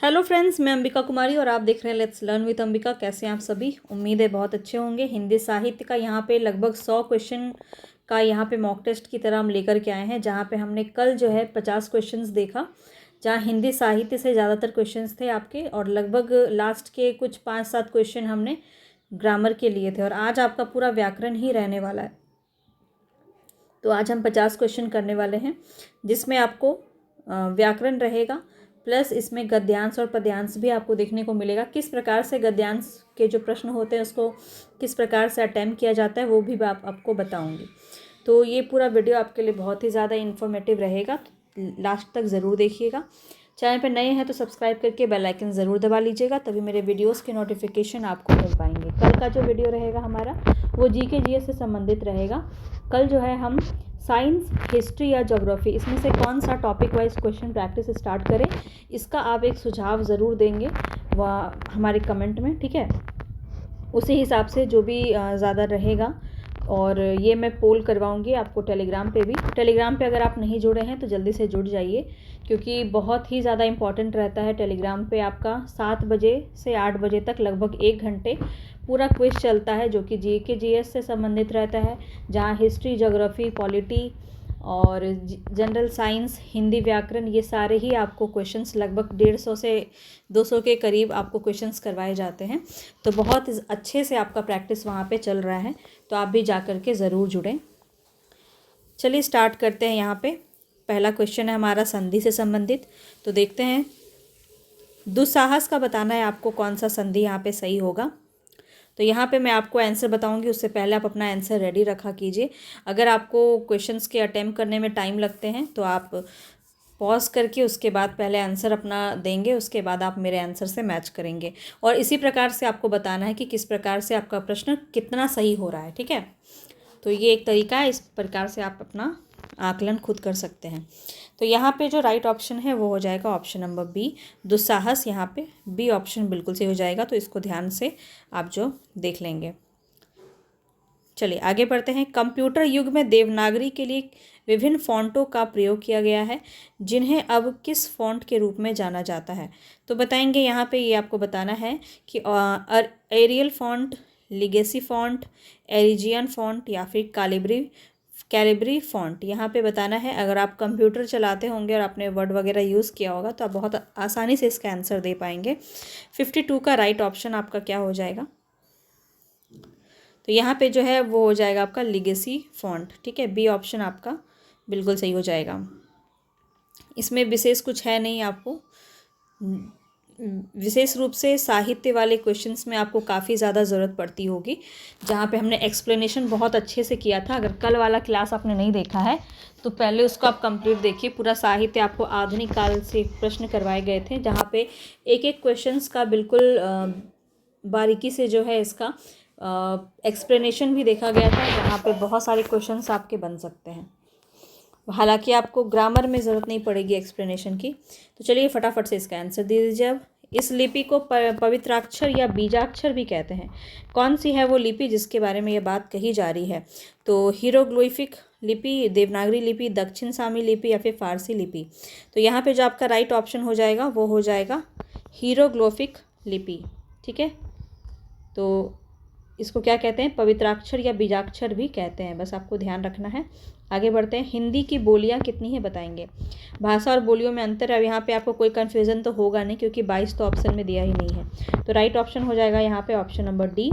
Hello friends, मैं अंबिका कुमारी और आप देख रहे हैं लेट्स लर्न विद अंबिका। कैसे हैं आप सभी? उम्मीद है बहुत अच्छे होंगे। हिंदी साहित्य का यहाँ पे लगभग 100 क्वेश्चन का यहाँ पे मॉक टेस्ट की तरह हम लेकर के आए हैं, जहाँ पे हमने कल जो है 50 क्वेश्चंस देखा, जहाँ हिंदी साहित्य से ज़्यादातर क्वेश्चंस थे आपके, और लगभग लास्ट के कुछ 5-7 क्वेश्चन हमने ग्रामर के लिए थे, और आज आपका पूरा व्याकरण ही रहने वाला है। तो आज हम 50 क्वेश्चन करने वाले हैं, जिसमें आपको व्याकरण रहेगा, प्लस इसमें गद्यांश और पद्यांश भी आपको देखने को मिलेगा। किस प्रकार से गद्यांश के जो प्रश्न होते हैं उसको किस प्रकार से अटेम्प्ट किया जाता है वो भी आपको बताऊंगी। तो ये पूरा वीडियो आपके लिए बहुत ही ज़्यादा इन्फॉर्मेटिव रहेगा, तो लास्ट तक ज़रूर देखिएगा। चैनल पर नए हैं तो सब्सक्राइब करके बेल आइकन ज़रूर दबा लीजिएगा, तभी मेरे वीडियोस के नोटिफिकेशन आपको मिल पाएंगे। कल का जो वीडियो रहेगा हमारा वो जीके जीएस से संबंधित रहेगा। कल जो है हम साइंस, हिस्ट्री या ज्योग्राफी, इसमें से कौन सा topic wise question practice start करें, इसका आप एक सुझाव ज़रूर देंगे वह हमारे कमेंट में, ठीक है। उसी हिसाब से जो भी ज़्यादा रहेगा, और ये मैं पोल करवाऊंगी आपको टेलीग्राम पे भी। टेलीग्राम पे अगर आप नहीं जुड़े हैं तो जल्दी से जुड़ जाइए, क्योंकि बहुत ही ज़्यादा इम्पॉर्टेंट रहता है। टेलीग्राम पे आपका 7 बजे से 8 बजे तक लगभग 1 घंटे पूरा क्विज चलता है, जो कि जीके जीएस से संबंधित रहता है, जहाँ हिस्ट्री, ज्योग्राफी, पॉलिटी और जनरल साइंस, हिंदी व्याकरण, ये सारे ही आपको क्वेश्चंस लगभग 150 से 200 के करीब आपको क्वेश्चंस करवाए जाते हैं। तो बहुत अच्छे से आपका प्रैक्टिस वहाँ पे चल रहा है, तो आप भी जा कर के ज़रूर जुड़ें। चलिए स्टार्ट करते हैं। यहाँ पे पहला क्वेश्चन है हमारा संधि से संबंधित। तो देखते हैं, दुस्साहस का बताना है आपको कौन सा संधि यहाँ पे सही होगा। तो यहाँ पे मैं आपको आंसर बताऊंगी, उससे पहले आप अपना आंसर रेडी रखा कीजिए। अगर आपको क्वेश्चंस के अटेम्प्ट करने में टाइम लगते हैं तो आप पॉज करके उसके बाद पहले आंसर अपना देंगे, उसके बाद आप मेरे आंसर से मैच करेंगे, और इसी प्रकार से आपको बताना है कि किस प्रकार से आपका प्रश्न कितना सही हो रहा है, ठीक है। तो ये एक तरीका है, इस प्रकार से आप अपना आकलन खुद कर सकते हैं। तो यहाँ पे जो राइट ऑप्शन है वो हो जाएगा ऑप्शन नंबर बी, दुस्साहस। यहाँ पे बी ऑप्शन बिल्कुल सही हो जाएगा, तो इसको ध्यान से आप जो देख लेंगे। चलिए आगे बढ़ते हैं। कंप्यूटर युग में देवनागरी के लिए विभिन्न फ़ॉन्टों का प्रयोग किया गया है, जिन्हें अब किस फ़ॉन्ट के रूप में जाना जाता है। तो बताएंगे यहाँ पे, ये आपको बताना है कि एरियल फ़ॉन्ट, लिगेसी फ़ॉन्ट, एरिजियन फ़ॉन्ट या फिर कैलिब्री फ़ॉन्ट। यहाँ पे बताना है। अगर आप कंप्यूटर चलाते होंगे और आपने वर्ड वगैरह यूज़ किया होगा तो आप बहुत आसानी से इसका आंसर दे पाएंगे। 52 का राइट ऑप्शन आपका क्या हो जाएगा? तो यहाँ पे जो है वो हो जाएगा आपका लिगेसी फ़ॉन्ट, ठीक है। बी ऑप्शन आपका बिल्कुल सही हो जाएगा। इसमें विशेष कुछ है नहीं, आपको विशेष रूप से साहित्य वाले क्वेश्चंस में आपको काफ़ी ज़्यादा ज़रूरत पड़ती होगी, जहाँ पे हमने एक्सप्लेनेशन बहुत अच्छे से किया था। अगर कल वाला क्लास आपने नहीं देखा है तो पहले उसको आप कंप्लीट देखिए। पूरा साहित्य आपको आधुनिक काल से प्रश्न करवाए गए थे, जहाँ पे एक एक क्वेश्चंस का बिल्कुल बारीकी से जो है इसका एक्सप्लेनेशन भी देखा गया था, जहाँ पे बहुत सारे क्वेश्चंस आपके बन सकते हैं। हालांकि आपको ग्रामर में ज़रूरत नहीं पड़ेगी एक्सप्लेनेशन की। तो चलिए फटाफट से इसका आंसर दे दीजिए। अब इस लिपि को पवित्राक्षर या बीजाक्षर भी कहते हैं। कौन सी है वो लिपि जिसके बारे में ये बात कही जा रही है? तो हीरोग्लिफिक लिपि, देवनागरी लिपि, दक्षिण सामी लिपि या फिर फारसी लिपि। तो यहाँ पे जो आपका राइट ऑप्शन हो जाएगा वो हो जाएगा हीरोग्लिफिक लिपि, ठीक है। तो इसको क्या कहते हैं? पवित्राक्षर या बीजाक्षर भी कहते हैं, बस आपको ध्यान रखना है। आगे बढ़ते हैं। हिंदी की बोलियां कितनी है बताएंगे। भाषा और बोलियों में अंतर है, यहाँ पे आपको कोई कन्फ्यूज़न तो होगा नहीं, क्योंकि 22 तो ऑप्शन में दिया ही नहीं है। तो राइट ऑप्शन हो जाएगा यहाँ पे ऑप्शन नंबर डी,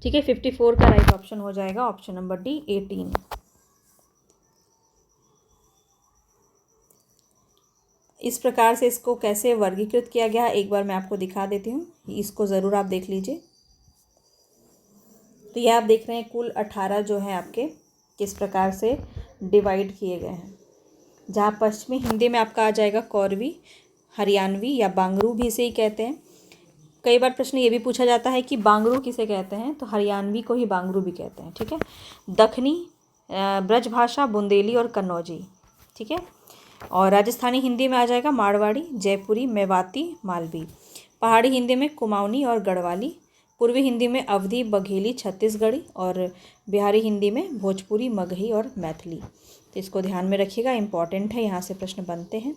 ठीक है। 54 का राइट ऑप्शन हो जाएगा ऑप्शन नंबर डी, 18। इस प्रकार से इसको कैसे वर्गीकृत किया गया है एक बार मैं आपको दिखा देती हूँ, इसको ज़रूर आप देख लीजिए। तो यह आप देख रहे हैं कुल 18 जो है आपके किस प्रकार से डिवाइड किए गए हैं, जहाँ पश्चिमी हिंदी में आपका आ जाएगा कौरवी, हरियाणवी या बांगरू भी इसे ही कहते हैं। कई बार प्रश्न ये भी पूछा जाता है कि बांगरू किसे कहते हैं, तो हरियाणवी को ही बांगरू भी कहते हैं, ठीक है। दखनी ब्रजभाषा, बुंदेली और कन्नौजी, ठीक है। और राजस्थानी हिंदी में आ जाएगा मारवाड़ी, जयपुरी, मेवाती, मालवी। पहाड़ी हिंदी में कुमाऊनी और गढ़वाली। पूर्वी हिंदी में अवधी, बघेली, छत्तीसगढ़ी। और बिहारी हिंदी में भोजपुरी, मगही और मैथिली। तो इसको ध्यान में रखिएगा, इम्पॉर्टेंट है, यहाँ से प्रश्न बनते हैं।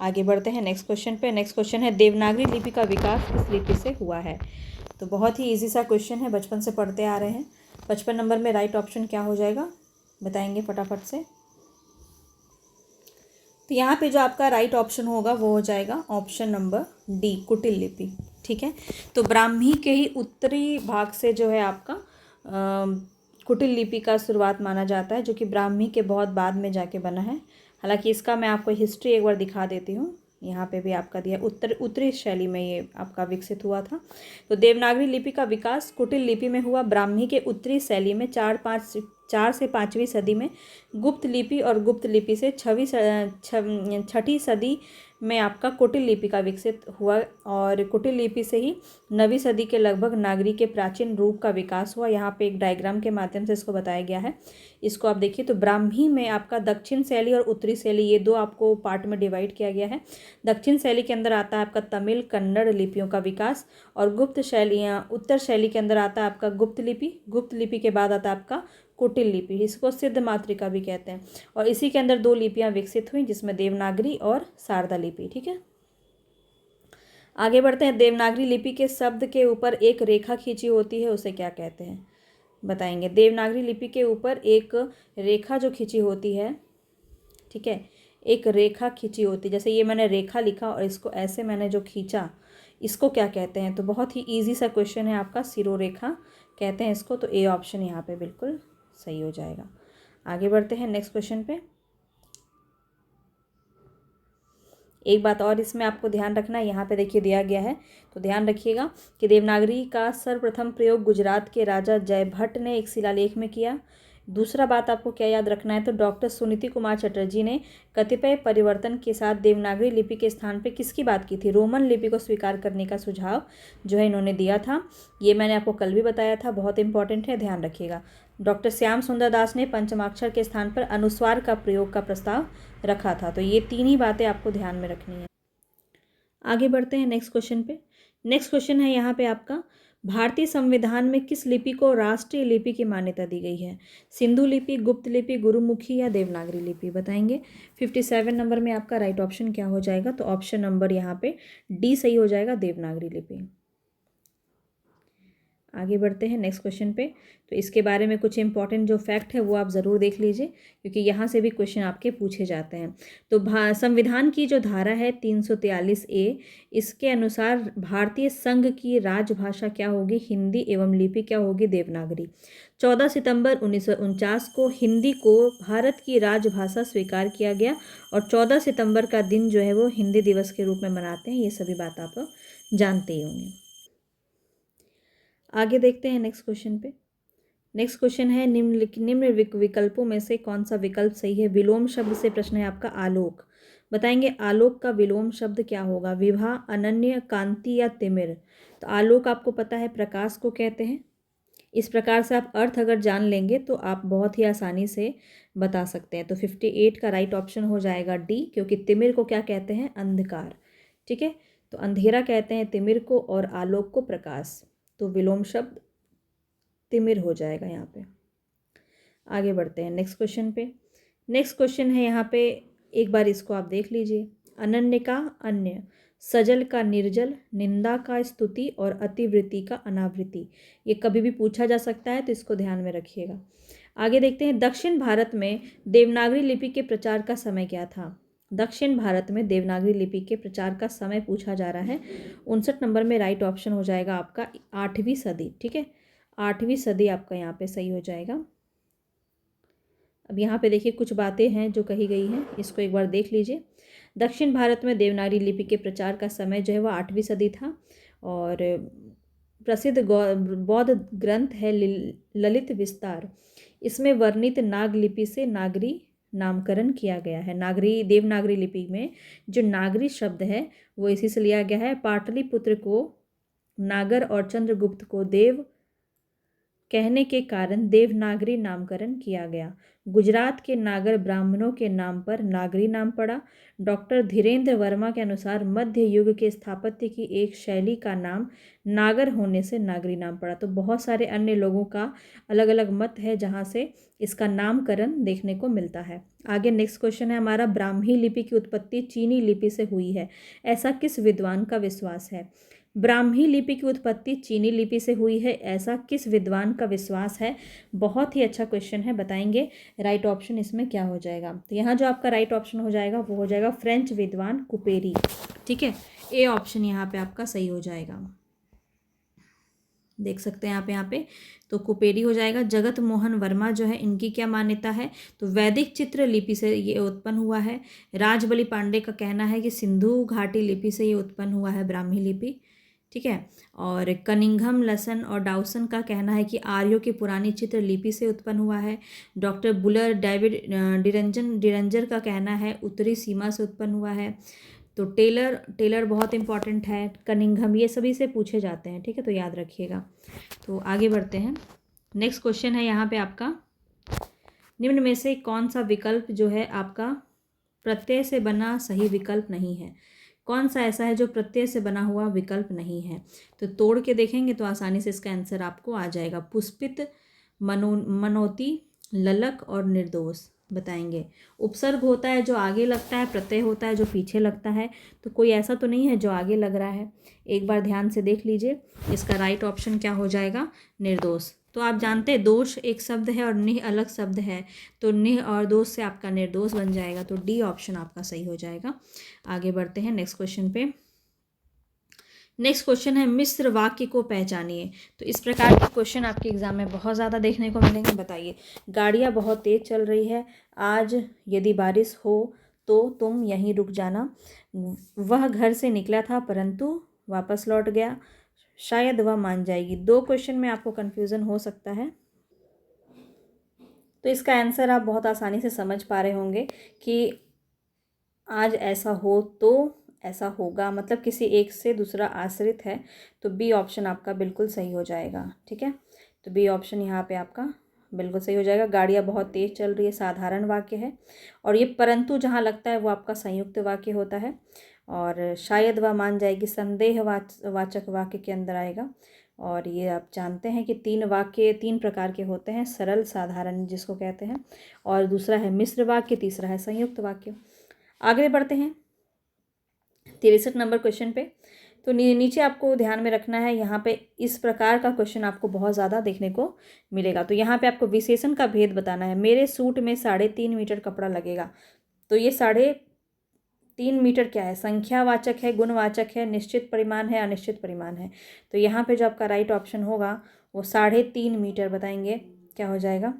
आगे बढ़ते हैं नेक्स्ट क्वेश्चन पे। नेक्स्ट क्वेश्चन है देवनागरी लिपि का विकास किस लिपि से हुआ है। तो बहुत ही इजी सा क्वेश्चन है, बचपन से पढ़ते आ रहे हैं। 55 नंबर में राइट ऑप्शन क्या हो जाएगा बताएंगे फटाफट से। तो यहाँ पे जो आपका राइट ऑप्शन होगा वो हो जाएगा ऑप्शन नंबर डी, कुटिल लिपि। ठीक है, तो ब्राह्मी के ही उत्तरी भाग से जो है आपका कुटिल लिपि का शुरुआत माना जाता है, जो कि ब्राह्मी के बहुत बाद में जाके बना है। हालांकि इसका मैं आपको हिस्ट्री एक बार दिखा देती हूँ। यहाँ पे भी आपका दिया उत्तरी शैली में ये आपका विकसित हुआ था। तो देवनागरी लिपि का विकास कुटिल लिपि में हुआ। ब्राह्मी के उत्तरी शैली में 4 से 5वीं सदी में गुप्त लिपि और गुप्त लिपि से 6वीं सदी में आपका कुटिल लिपि का विकसित हुआ, और कुटिल लिपि से ही 9वीं सदी के लगभग नागरी के प्राचीन रूप का विकास हुआ। यहाँ पे एक डायग्राम के माध्यम से इसको बताया गया है। इसको आप देखिए, तो ब्राह्मी में आपका दक्षिण शैली और उत्तरी शैली ये दो आपको पार्ट में डिवाइड किया गया है। दक्षिण शैली के अंदर आता है आपका तमिल कन्नड़ लिपियों का विकास, और गुप्त शैलियाँ उत्तर शैली के अंदर आता है आपका गुप्त लिपि। गुप्त लिपि के बाद आता है आपका कुटिल लिपि, इसको सिद्ध मातृका भी कहते हैं। और इसी के अंदर 2 लिपियां विकसित हुई, जिसमें देवनागरी और शारदा लिपि। ठीक है, आगे बढ़ते हैं। देवनागरी लिपि के शब्द के ऊपर एक रेखा खींची होती है, उसे क्या कहते हैं बताएंगे। देवनागरी लिपि के ऊपर एक रेखा जो खींची होती है, ठीक है, एक रेखा खींची होती है। जैसे ये मैंने रेखा लिखा और इसको ऐसे मैंने जो खींचा, इसको क्या कहते हैं। तो बहुत ही ईजी सा क्वेश्चन है आपका, सिरोरेखा कहते हैं इसको। तो ए ऑप्शन यहाँ पे बिल्कुल सही हो जाएगा। आगे बढ़ते हैं नेक्स्ट क्वेश्चन पे। एक बात और इसमें आपको ध्यान रखना है, यहाँ पे देखिए दिया गया है, तो ध्यान रखिएगा कि देवनागरी का सर्वप्रथम प्रयोग गुजरात के राजा जयभट्ट ने एक शिलालेख में किया। दूसरा बात आपको क्या याद रखना है, तो डॉक्टर सुनीति कुमार चटर्जी ने कतिपय परिवर्तन के साथ देवनागरी लिपि के स्थान पे किसकी बात की थी, रोमन लिपि को स्वीकार करने का सुझाव जो है इन्होंने दिया था। ये मैंने आपको कल भी बताया था, बहुत इंपॉर्टेंट है, ध्यान रखिएगा। डॉक्टर श्याम सुंदर दास ने पंचमाक्षर के स्थान पर अनुस्वार का प्रयोग का प्रस्ताव रखा था। तो ये 3 ही बातें आपको ध्यान में रखनी है। आगे बढ़ते हैं नेक्स्ट क्वेश्चन पे। नेक्स्ट क्वेश्चन है यहाँ पे आपका, भारतीय संविधान में किस लिपि को राष्ट्रीय लिपि की मान्यता दी गई है। सिंधु लिपि, गुप्त लिपि, गुरुमुखी या देवनागरी लिपि बताएंगे। 57 नंबर में आपका राइट ऑप्शन क्या हो जाएगा, तो ऑप्शन नंबर यहाँ पे डी सही हो जाएगा, देवनागरी लिपि। आगे बढ़ते हैं नेक्स्ट क्वेश्चन पे। तो इसके बारे में कुछ इंपॉर्टेंट जो फैक्ट है वो आप ज़रूर देख लीजिए, क्योंकि यहाँ से भी क्वेश्चन आपके पूछे जाते हैं। तो संविधान की जो धारा है 343A, इसके अनुसार भारतीय संघ की राजभाषा क्या होगी, हिंदी, एवं लिपि क्या होगी, देवनागरी। 14 सितंबर 1949 को हिंदी को भारत की राजभाषा स्वीकार किया गया, और 14 सितंबर का दिन जो है वो हिंदी दिवस के रूप में मनाते हैं। ये सभी बात आप जानते ही होंगे। आगे देखते हैं नेक्स्ट क्वेश्चन पे। नेक्स्ट क्वेश्चन है, निम्न विकल्पों में से कौन सा विकल्प सही है। विलोम शब्द से प्रश्न है आपका, आलोक बताएंगे। आलोक का विलोम शब्द क्या होगा, विभा, अनन्य, कांति या तिमिर। तो आलोक आपको पता है प्रकाश को कहते हैं। इस प्रकार से आप अर्थ अगर जान लेंगे तो आप बहुत ही आसानी से बता सकते हैं। तो 58 का राइट ऑप्शन हो जाएगा डी, क्योंकि तिमिर को क्या कहते हैं, अंधकार। ठीक है, तो अंधेरा कहते हैं तिमिर को, और आलोक को प्रकाश। तो विलोम शब्द तिमिर हो जाएगा यहाँ पे। आगे बढ़ते हैं नेक्स्ट क्वेश्चन पे। नेक्स्ट क्वेश्चन है यहाँ पे, एक बार इसको आप देख लीजिए। अनन्य का अन्य, सजल का निर्जल, निंदा का स्तुति, और अतिवृत्ति का अनावृत्ति। ये कभी भी पूछा जा सकता है, तो इसको ध्यान में रखिएगा। आगे देखते हैं, दक्षिण भारत में देवनागरी लिपि के प्रचार का समय क्या था। दक्षिण भारत में देवनागरी लिपि के प्रचार का समय पूछा जा रहा है। 59 नंबर में राइट ऑप्शन हो जाएगा आपका 8वीं सदी। ठीक है, 8वीं सदी आपका यहाँ पे सही हो जाएगा। अब यहाँ पे देखिए कुछ बातें हैं जो कही गई हैं, इसको एक बार देख लीजिए। दक्षिण भारत में देवनागरी लिपि के प्रचार का समय जो है वह 8वीं सदी था, और प्रसिद्ध बौद्ध ग्रंथ है ललित विस्तार, इसमें वर्णित नाग लिपि से नागरी नामकरण किया गया है। देवनागरी लिपि में जो नागरी शब्द है वो इसी से लिया गया है। पाटलिपुत्र को नागर और चंद्रगुप्त को देव कहने के कारण देवनागरी नामकरण किया गया। गुजरात के नागर ब्राह्मणों के नाम पर नागरी नाम पड़ा। डॉक्टर धीरेन्द्र वर्मा के अनुसार मध्य युग के स्थापत्य की एक शैली का नाम नागर होने से नागरी नाम पड़ा। तो बहुत सारे अन्य लोगों का अलग अलग मत है जहाँ से इसका नामकरण देखने को मिलता है। आगे नेक्स्ट क्वेश्चन है हमारा, ब्राह्मी लिपि की उत्पत्ति चीनी लिपि से हुई है, ऐसा किस विद्वान का विश्वास है। ब्राह्मी लिपि की उत्पत्ति चीनी लिपि से हुई है, ऐसा किस विद्वान का विश्वास है। बहुत ही अच्छा क्वेश्चन है, बताएंगे राइट ऑप्शन इसमें क्या हो जाएगा। तो यहाँ जो आपका राइट ऑप्शन हो जाएगा वो हो जाएगा फ्रेंच विद्वान कुपेरी। ठीक है, ए ऑप्शन यहाँ पे आपका सही हो जाएगा। देख सकते हैं यहाँ पे तो कुपेरी हो जाएगा। जगत मोहन वर्मा जो है, इनकी क्या मान्यता है, तो वैदिक चित्र लिपि से ये उत्पन्न हुआ है। राजबली पांडे का कहना है कि सिंधु घाटी लिपि से ये उत्पन्न हुआ है ब्राह्मी लिपि। ठीक है, और कनिंघम, लसन और डाउसन का कहना है कि आर्यों की पुरानी चित्र लिपि से उत्पन्न हुआ है। डॉक्टर बुलर डेविड डिरंजर का कहना है उत्तरी सीमा से उत्पन्न हुआ है। तो टेलर बहुत इंपॉर्टेंट है। कनिंघम, ये सभी से पूछे जाते हैं। ठीक है, तो याद रखिएगा। तो आगे बढ़ते हैं। नेक्स्ट क्वेश्चन है यहाँ पे आपका, निम्न में से कौन सा विकल्प जो है आपका प्रत्यय से बना सही विकल्प नहीं है। कौन सा ऐसा है जो प्रत्यय से बना हुआ विकल्प नहीं है। तो तोड़ के देखेंगे तो आसानी से इसका आंसर आपको आ जाएगा। पुष्पित, मनोती, ललक और निर्दोष। बताएंगे, उपसर्ग होता है जो आगे लगता है, प्रत्यय होता है जो पीछे लगता है। तो कोई ऐसा तो नहीं है जो आगे लग रहा है। एक बार ध्यान से देख लीजिए, इसका राइट ऑप्शन क्या हो जाएगा, निर्दोष। तो आप जानते हैं दोष एक शब्द है और निह अलग शब्द है, तो निह और दोष से आपका निर्दोष बन जाएगा। तो डी ऑप्शन आपका सही हो जाएगा। आगे बढ़ते हैं नेक्स्ट क्वेश्चन पे। नेक्स्ट क्वेश्चन है, मिश्र वाक्य को पहचानिए। तो इस प्रकार के क्वेश्चन आपके एग्जाम में बहुत ज़्यादा देखने को मिलेंगे। बताइए, गाड़ियाँ बहुत तेज़ चल रही है, आज यदि बारिश हो तो तुम यहीं रुक जाना। वह घर से निकला था परंतु वापस लौट गया, शायद वह मान जाएगी। दो क्वेश्चन में आपको कन्फ्यूज़न हो सकता है, तो इसका आंसर आप बहुत आसानी से समझ पा रहे होंगे कि आज ऐसा हो तो ऐसा होगा, मतलब किसी एक से दूसरा आश्रित है। तो बी ऑप्शन आपका बिल्कुल सही हो जाएगा। ठीक है, तो बी ऑप्शन यहाँ पे आपका बिल्कुल सही हो जाएगा। गाड़ियाँ बहुत तेज़ चल रही है साधारण वाक्य है, और ये परंतु जहाँ लगता है वो आपका संयुक्त वाक्य होता है। और शायद वह मान जाएगी संदेह वाचक वाक्य के अंदर आएगा। और ये आप जानते हैं कि तीन प्रकार के होते हैं, सरल, साधारण जिसको कहते हैं, और दूसरा है मिश्र वाक्य, तीसरा है संयुक्त वाक्य। आगे बढ़ते हैं 63 नंबर क्वेश्चन पे। तो नीचे आपको ध्यान में रखना है, यहाँ पे इस प्रकार का क्वेश्चन आपको बहुत ज़्यादा देखने को मिलेगा। तो यहाँ पे आपको विशेषण का भेद बताना है। मेरे सूट में 3.5 मीटर कपड़ा लगेगा। तो ये 3.5 मीटर क्या है, संख्यावाचक है, गुणवाचक है, निश्चित परिमाण है, अनिश्चित परिमाण है। तो यहाँ पे जो आपका राइट ऑप्शन होगा वो 3.5 मीटर। बताएंगे क्या हो जाएगा।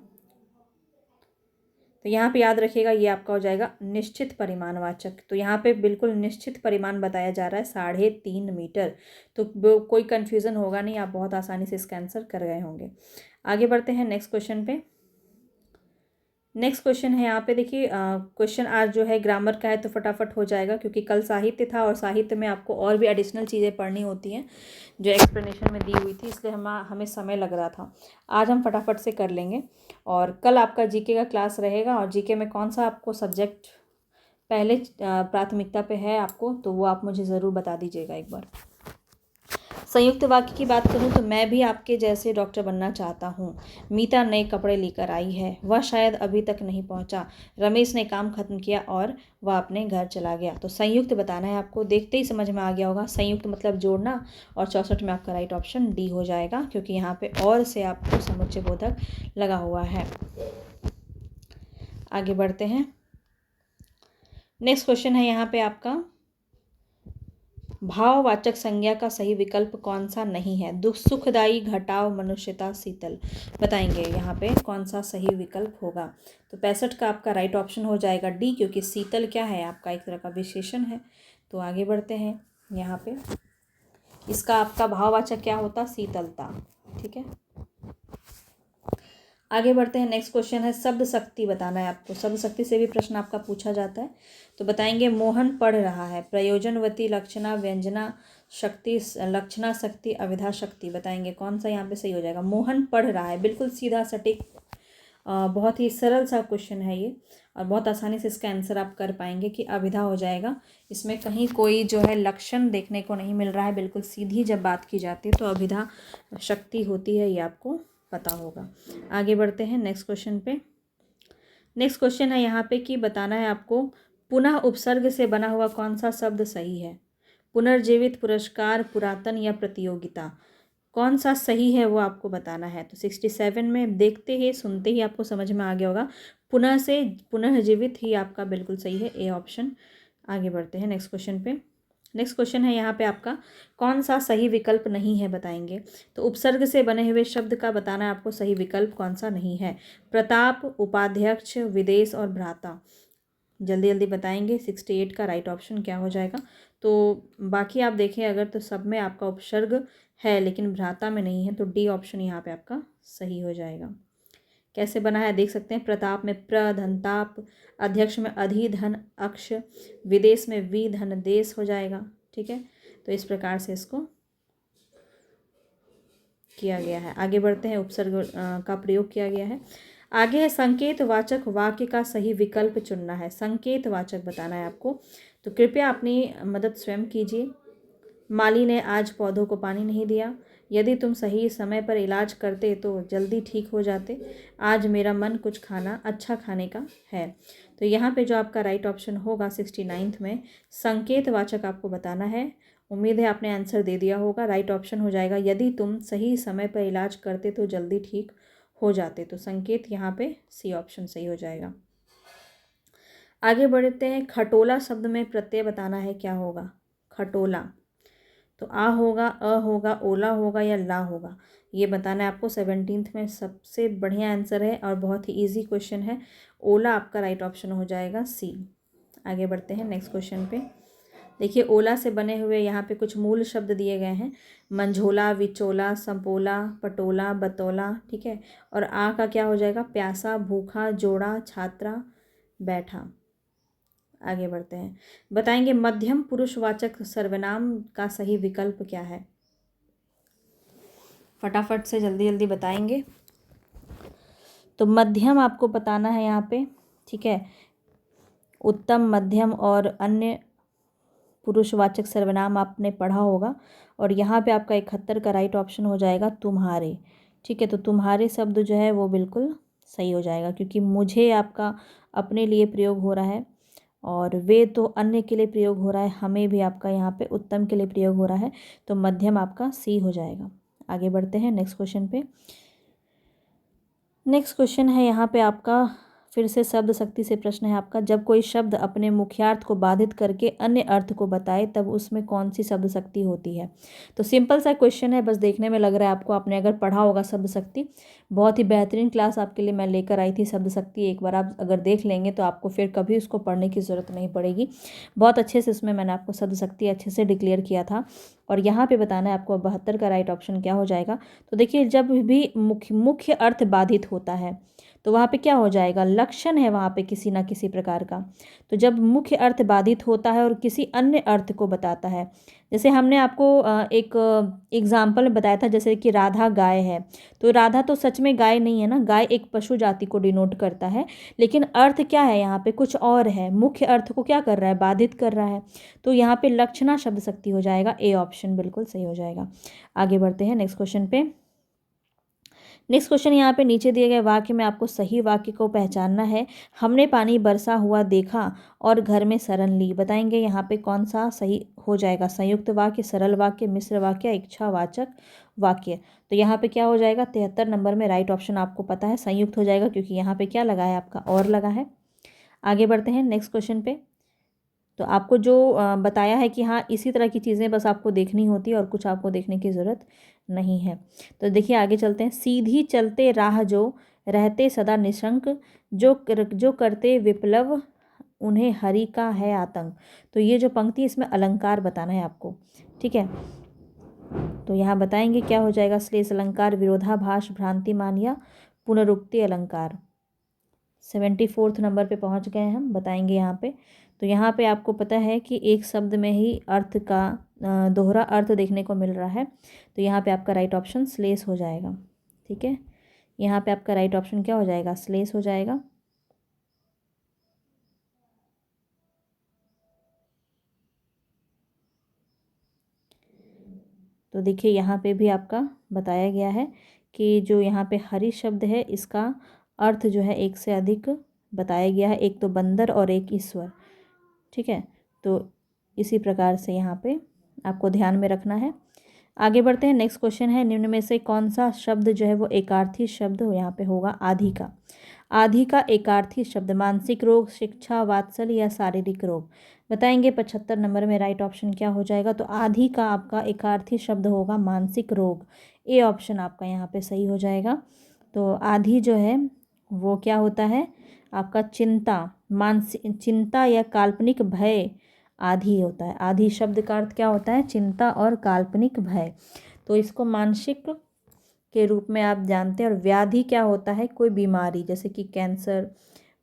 तो यहाँ पे याद रखिएगा, ये आपका हो जाएगा निश्चित परिमाणवाचक। तो यहाँ पे बिल्कुल निश्चित परिमाण बताया जा रहा है 3.5 मीटर। तो कोई कन्फ्यूज़न होगा नहीं, आप बहुत आसानी से इसका आंसर कर गए होंगे। आगे बढ़ते हैं नेक्स्ट क्वेश्चन पे। नेक्स्ट क्वेश्चन है यहाँ पे देखिए, क्वेश्चन आज जो है ग्रामर का है तो फटाफट हो जाएगा, क्योंकि कल साहित्य था और साहित्य में आपको और भी एडिशनल चीज़ें पढ़नी होती हैं जो एक्सप्लेनेशन में दी हुई थी, इसलिए हमें समय लग रहा था। आज हम फटाफट से कर लेंगे। और कल आपका जीके का क्लास रहेगा, और जीके में कौन सा आपको सब्जेक्ट पहले प्राथमिकता पे है आपको, तो वो आप मुझे ज़रूर बता दीजिएगा एक बार। संयुक्त वाक्य की बात करूं तो मैं भी आपके जैसे डॉक्टर बनना चाहता हूं। मीता नए कपड़े लेकर आई है, वह शायद अभी तक नहीं पहुंचा। रमेश ने काम खत्म किया और वह अपने घर चला गया। तो संयुक्त बताना है आपको, देखते ही समझ में आ गया होगा। संयुक्त मतलब जोड़ना, और 64 में आपका राइट ऑप्शन डी हो जाएगा, क्योंकि यहाँ पे और से आपको समुच्चय बोधक लगा हुआ है। आगे बढ़ते हैं। नेक्स्ट क्वेश्चन है यहाँ पे आपका, भाववाचक संज्ञा का सही विकल्प कौन सा नहीं है। दुख, सुखदाई, घटाव, मनुष्यता, शीतल। बताएंगे यहाँ पे कौन सा सही विकल्प होगा। तो 65 का आपका राइट ऑप्शन हो जाएगा डी, क्योंकि शीतल क्या है, आपका एक तरह का विशेषण है। तो आगे बढ़ते हैं यहाँ पे, इसका आपका भाववाचक क्या होता, शीतलता। ठीक है, आगे बढ़ते हैं। नेक्स्ट क्वेश्चन है शब्द शक्ति बताना है आपको। शब्द शक्ति से भी प्रश्न आपका पूछा जाता है। तो बताएंगे मोहन पढ़ रहा है, प्रयोजनवती, लक्षणा, व्यंजना शक्ति, लक्षणा शक्ति, अविधा शक्ति। बताएंगे कौन सा यहाँ पे सही हो जाएगा। मोहन पढ़ रहा है, बिल्कुल सीधा सटीक, बहुत ही सरल सा क्वेश्चन है ये और बहुत आसानी से इसका आंसर आप कर पाएंगे कि अविधा हो जाएगा। इसमें कहीं कोई जो है लक्षण देखने को नहीं मिल रहा है, बिल्कुल सीधी जब बात की जाती है तो अविधा शक्ति होती है, ये आपको पता होगा। आगे बढ़ते हैं नेक्स्ट क्वेश्चन पे। नेक्स्ट क्वेश्चन है यहाँ पे कि बताना है आपको पुनः उपसर्ग से बना हुआ कौन सा शब्द सही है। पुनर्जीवित, पुरस्कार, पुरातन या प्रतियोगिता, कौन सा सही है वो आपको बताना है। तो 67 में देखते ही सुनते ही आपको समझ में आ गया होगा, पुनः से पुनर्जीवित ही आपका बिल्कुल सही है, ए ऑप्शन। आगे बढ़ते हैं नेक्स्ट क्वेश्चन पे। नेक्स्ट क्वेश्चन है यहाँ पे आपका कौन सा सही विकल्प नहीं है बताएंगे। तो उपसर्ग से बने हुए शब्द का बताना है आपको सही विकल्प कौन सा नहीं है। प्रताप, उपाध्यक्ष, विदेश और भ्राता। जल्दी जल्दी बताएंगे 68 का राइट ऑप्शन क्या हो जाएगा। तो बाकी आप देखें अगर तो सब में आपका उपसर्ग है लेकिन भ्राता में नहीं है, तो डी ऑप्शन यहाँ पे आपका सही हो जाएगा। कैसे बना है देख सकते हैं। प्रताप में प्र धनताप, अध्यक्ष में अधि धन अक्ष, विदेश में वि धन देश हो जाएगा। ठीक है, तो इस प्रकार से इसको किया गया है। आगे बढ़ते हैं, उपसर्ग का प्रयोग किया गया है। आगे है संकेतवाचक वाक्य का सही विकल्प चुनना है। संकेतवाचक बताना है आपको, तो कृपया अपनी मदद स्वयं कीजिए। माली ने आज पौधों को पानी नहीं दिया। यदि तुम सही समय पर इलाज करते तो जल्दी ठीक हो जाते। आज मेरा मन कुछ खाना अच्छा खाने का है। तो यहाँ पे जो आपका राइट ऑप्शन होगा 69 में संकेतवाचक आपको बताना है। उम्मीद है आपने आंसर दे दिया होगा। राइट ऑप्शन हो जाएगा यदि तुम सही समय पर इलाज करते तो जल्दी ठीक हो जाते। तो संकेत यहाँ पे सी ऑप्शन सही हो जाएगा। आगे बढ़ते हैं। खटोला शब्द में प्रत्यय बताना है क्या होगा। खटोला, तो आ होगा, अ होगा, ओला होगा या ला होगा, ये बताना है आपको। 17th में सबसे बढ़िया आंसर है और बहुत ही इजी क्वेश्चन है। ओला आपका राइट ऑप्शन हो जाएगा, सी। आगे बढ़ते हैं नेक्स्ट क्वेश्चन पे। देखिए ओला से बने हुए यहाँ पे कुछ मूल शब्द दिए गए हैं। मंझोला, विचोला, संपोला, पटोला, बतौला। ठीक है, और आ का क्या हो जाएगा। प्यासा, भूखा, जोड़ा, छात्रा, बैठा। आगे बढ़ते हैं। बताएंगे मध्यम पुरुषवाचक सर्वनाम का सही विकल्प क्या है। फटाफट से जल्दी जल्दी बताएंगे। तो मध्यम आपको बताना है यहाँ पे। ठीक है, उत्तम, मध्यम और अन्य पुरुषवाचक सर्वनाम आपने पढ़ा होगा। और यहाँ पे आपका 71 का राइट ऑप्शन हो जाएगा तुम्हारे। ठीक है, तो तुम्हारे शब्द जो है वो बिल्कुल सही हो जाएगा, क्योंकि मुझे आपका अपने लिए प्रयोग हो रहा है और वे तो अन्य के लिए प्रयोग हो रहा है, हमें भी आपका यहाँ पे उत्तम के लिए प्रयोग हो रहा है। तो मध्यम आपका सी हो जाएगा। आगे बढ़ते हैं नेक्स्ट क्वेश्चन पे। नेक्स्ट क्वेश्चन है यहाँ पे आपका फिर से शब्द शक्ति से प्रश्न है आपका। जब कोई शब्द अपने मुख्यार्थ को बाधित करके अन्य अर्थ को बताए तब उसमें कौन सी शब्द शक्ति होती है। तो सिंपल सा क्वेश्चन है, बस देखने में लग रहा है आपको आपने अगर पढ़ा होगा शब्द शक्ति। बहुत ही बेहतरीन क्लास आपके लिए मैं लेकर आई थी शब्द शक्ति। एक बार आप अगर देख लेंगे तो आपको फिर कभी उसको पढ़ने की ज़रूरत नहीं पड़ेगी। बहुत अच्छे से उसमें मैंने आपको शब्द शक्ति अच्छे से डिक्लेयर किया था। और यहाँ पे बताना है आपको 72 का राइट ऑप्शन क्या हो जाएगा। तो देखिए जब भी मुख्य अर्थ बाधित होता है तो वहाँ पे क्या हो जाएगा, लक्षण है वहाँ पे किसी ना किसी प्रकार का। तो जब मुख्य अर्थ बाधित होता है और किसी अन्य अर्थ को बताता है, जैसे हमने आपको एक एग्जाम्पल बताया था, जैसे कि राधा गाय है, तो राधा तो सच में गाय नहीं है ना, गाय एक पशु जाति को डिनोट करता है, लेकिन अर्थ क्या है यहाँ पे कुछ और है, मुख्य अर्थ को क्या कर रहा है, बाधित कर रहा है। तो यहाँ पे लक्षणा शब्द शक्ति हो जाएगा, ए ऑप्शन बिल्कुल सही हो जाएगा। आगे बढ़ते हैं नेक्स्ट क्वेश्चन पे। नेक्स्ट क्वेश्चन यहाँ पे नीचे दिए गए वाक्य में आपको सही वाक्य को पहचानना है। हमने पानी बरसा हुआ देखा और घर में शरण ली। बताएंगे यहाँ पे कौन सा सही हो जाएगा, संयुक्त वाक्य, सरल वाक्य, मिश्र वाक्य, इच्छावाचक वाक्य। तो यहाँ पे क्या हो जाएगा, 73 नंबर में राइट ऑप्शन आपको पता है संयुक्त हो जाएगा, क्योंकि यहाँ पे क्या लगा है आपका और लगा है। आगे बढ़ते हैं नेक्स्ट क्वेश्चन पे। तो आपको जो बताया है कि हाँ इसी तरह की चीज़ें बस आपको देखनी होती है और कुछ आपको देखने की ज़रूरत नहीं है। तो देखिए आगे चलते हैं। सीधी चलते राह जो रहते सदा निशंक, जो करते विप्लव उन्हें हरि का है आतंक। तो ये जो पंक्ति इसमें अलंकार बताना है आपको। ठीक है, तो यहाँ बताएंगे क्या हो जाएगा, श्लेष अलंकार, विरोधाभास, भ्रांतिमान या पुनरुक्ति अलंकार। 74 नंबर पे पहुंच गए हम, बताएंगे यहाँ पे। तो यहाँ पे आपको पता है कि एक शब्द में ही अर्थ का दोहरा अर्थ देखने को मिल रहा है, तो यहाँ पे आपका राइट ऑप्शन श्लेष हो जाएगा। ठीक है, यहाँ पे आपका राइट ऑप्शन क्या हो जाएगा? श्लेष हो जाएगा। तो देखिए यहाँ पे भी आपका बताया गया है कि जो यहाँ पे हरि शब्द है इसका अर्थ जो है एक से अधिक बताया गया है, एक तो बंदर और एक ईश्वर। ठीक है, तो इसी प्रकार से यहाँ पे आपको ध्यान में रखना है। आगे बढ़ते हैं। नेक्स्ट क्वेश्चन है, निम्न में से कौन सा शब्द जो है वो एकार्थी शब्द यहाँ पे होगा? आधि का। आधि का एकार्थी शब्द मानसिक रोग, शिक्षा, वात्सल्य या शारीरिक रोग? बताएंगे। 75 नंबर में राइट ऑप्शन क्या हो जाएगा? तो आधि का आपका एकार्थी शब्द होगा मानसिक रोग। ए ऑप्शन आपका यहाँ पे सही हो जाएगा। तो आधि जो है वो क्या होता है? आपका चिंता, मानसिक चिंता या काल्पनिक भय आधि होता है। आधि शब्द का अर्थ क्या होता है? चिंता और काल्पनिक भय। तो इसको मानसिक के रूप में आप जानते हैं। और व्याधि क्या होता है? कोई बीमारी, जैसे कि कैंसर,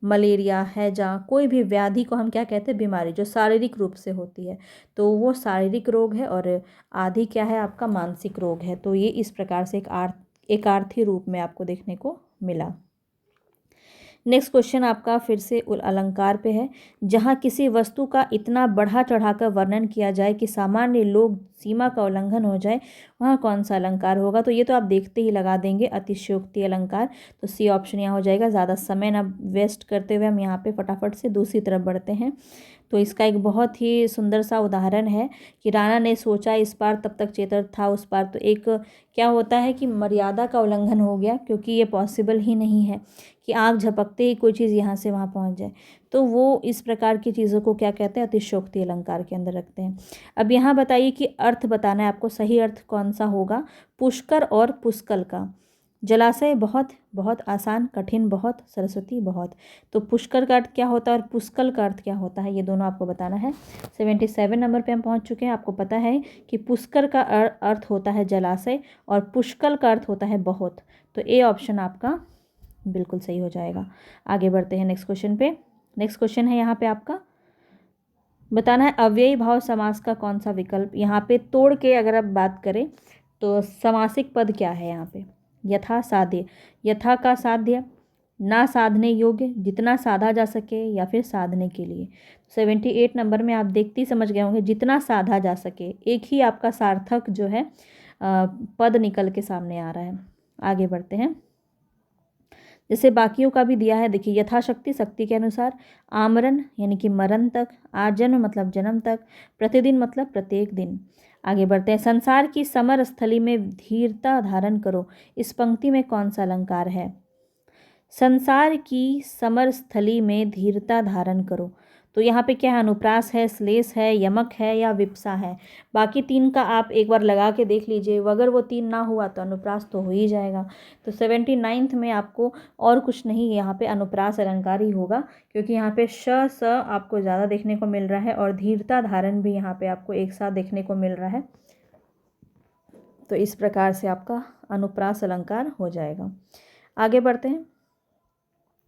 मलेरिया, हैजा, कोई भी व्याधि को हम क्या कहते हैं? बीमारी, जो शारीरिक रूप से होती है, तो वो शारीरिक रोग है। और आधि क्या है? आपका मानसिक रोग है। तो ये इस प्रकार से एक आर्थी रूप में आपको देखने को मिला। नेक्स्ट क्वेश्चन आपका फिर से अलंकार पे है। जहाँ किसी वस्तु का इतना बढ़ा चढ़ाकर वर्णन किया जाए कि सामान्य लोग सीमा का उल्लंघन हो जाए, वहाँ कौन सा अलंकार होगा? तो ये तो आप देखते ही लगा देंगे, अतिशयोक्ति अलंकार। तो सी ऑप्शन यहाँ हो जाएगा। ज़्यादा समय ना वेस्ट करते हुए हम यहाँ पे फटाफट से दूसरी तरफ बढ़ते हैं। तो इसका एक बहुत ही सुंदर सा उदाहरण है कि राणा ने सोचा इस पार, तब तक चेतर था उस पार। तो एक क्या होता है कि मर्यादा का उल्लंघन हो गया, क्योंकि ये पॉसिबल ही नहीं है कि आँख झपकते ही कोई चीज़ यहाँ से वहाँ पहुँच जाए। तो वो इस प्रकार की चीज़ों को क्या कहते हैं? अतिशयोक्ति अलंकार के अंदर रखते हैं। अब यहाँ बताइए कि अर्थ बताना है आपको, सही अर्थ कौन सा होगा? पुष्कर और पुष्कल का। जलाशय बहुत बहुत आसान, कठिन बहुत, सरस्वती बहुत। तो पुष्कर का अर्थ क्या होता है और पुष्कल का अर्थ क्या होता है, ये दोनों आपको बताना है। 77 नंबर पे हम पहुंच चुके हैं। आपको पता है कि पुष्कर का अर्थ होता है जलाशय और पुष्कल का अर्थ होता है बहुत। तो ए ऑप्शन आपका बिल्कुल सही हो जाएगा। आगे बढ़ते हैं नेक्स्ट क्वेश्चन पे। नेक्स्ट क्वेश्चन है यहाँ पे आपका बताना है अव्ययी भाव समास का कौन सा विकल्प? यहाँ पे तोड़ के अगर आप बात करें तो समासिक पद क्या है यहाँ पे? यथा साध्य, यथा का साध्य, ना साधने योग्य, जितना साधा जा सके, या फिर साधने के लिए। 78 नंबर में आप देखते ही समझ गए होंगे, जितना साधा जा सके। एक ही आपका सार्थक जो है पद निकल के सामने आ रहा है। आगे बढ़ते हैं। जैसे बाकियों का भी दिया है, देखिए यथाशक्ति, शक्ति के अनुसार, आमरण यानी कि मरण तक, आजन्म मतलब जन्म तक, प्रतिदिन मतलब प्रत्येक दिन। आगे बढ़ते हैं। संसार की समर स्थली में धीरता धारण करो, इस पंक्ति में कौन सा अलंकार है? संसार की समर स्थली में धीरता धारण करो। तो यहाँ पे क्या है? अनुप्रास है, श्लेष है, यमक है या विप्सा है? बाकी तीन का आप एक बार लगा के देख लीजिए, अगर वो तीन ना हुआ तो अनुप्रास तो हो ही जाएगा। तो 79 में आपको और कुछ नहीं, यहाँ पे अनुप्रास अलंकार ही होगा, क्योंकि यहाँ पे श स आपको ज़्यादा देखने को मिल रहा है और धीरता धारण भी यहाँ पे आपको एक साथ देखने को मिल रहा है। तो इस प्रकार से आपका अनुप्रास अलंकार हो जाएगा। आगे बढ़ते हैं।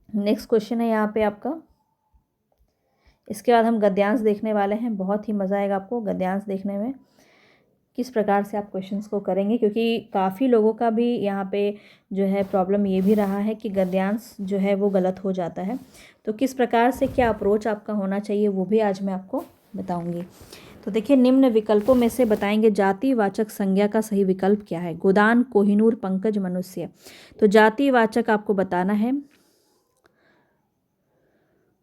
नेक्स्ट क्वेश्चन है यहाँ पे आपका, इसके बाद हम गद्यांश देखने वाले हैं। बहुत ही मज़ा आएगा आपको गद्यांश देखने में, किस प्रकार से आप क्वेश्चंस को करेंगे, क्योंकि काफ़ी लोगों का भी यहाँ पे जो है प्रॉब्लम ये भी रहा है कि गद्यांश जो है वो गलत हो जाता है। तो किस प्रकार से क्या अप्रोच आपका होना चाहिए वो भी आज मैं आपको बताऊँगी। तो देखिए, निम्न विकल्पों में से बताएंगे जातिवाचक संज्ञा का सही विकल्प क्या है? गोदान, कोहिनूर, पंकज, मनुष्य। तो जातिवाचक आपको बताना है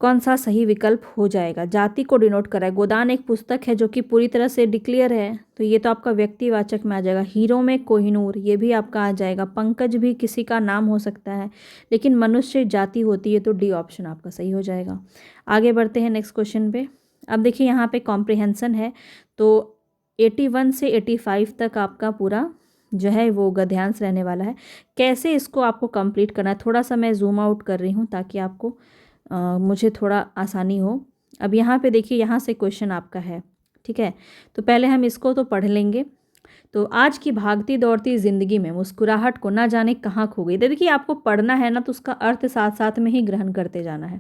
कौन सा सही विकल्प हो जाएगा। जाति को डिनोट करा है। गोदान एक पुस्तक है जो कि पूरी तरह से डिक्लेयर है, तो ये तो आपका व्यक्तिवाचक में आ जाएगा। हीरो में कोहिनूर, ये भी आपका आ जाएगा। पंकज भी किसी का नाम हो सकता है, लेकिन मनुष्य जाति होती है, तो डी ऑप्शन आपका सही हो जाएगा। आगे बढ़ते हैं नेक्स्ट क्वेश्चन पे। अब देखिए यहाँ पे कॉम्प्रिहेंसन है, तो 81 से 85 तक आपका पूरा जो है वो गद्यांश रहने वाला है। कैसे इसको आपको कंप्लीट करना है, थोड़ा सा मैं जूम आउट कर रही हूँ ताकि आपको मुझे थोड़ा आसानी हो। अब यहाँ पे देखिए, यहाँ से क्वेश्चन आपका है, ठीक है। तो पहले हम इसको तो पढ़ लेंगे। तो आज की भागती दौड़ती ज़िंदगी में मुस्कुराहट को ना जाने कहाँ खो गई। देखिए आपको पढ़ना है ना, तो उसका अर्थ साथ साथ में ही ग्रहण करते जाना है।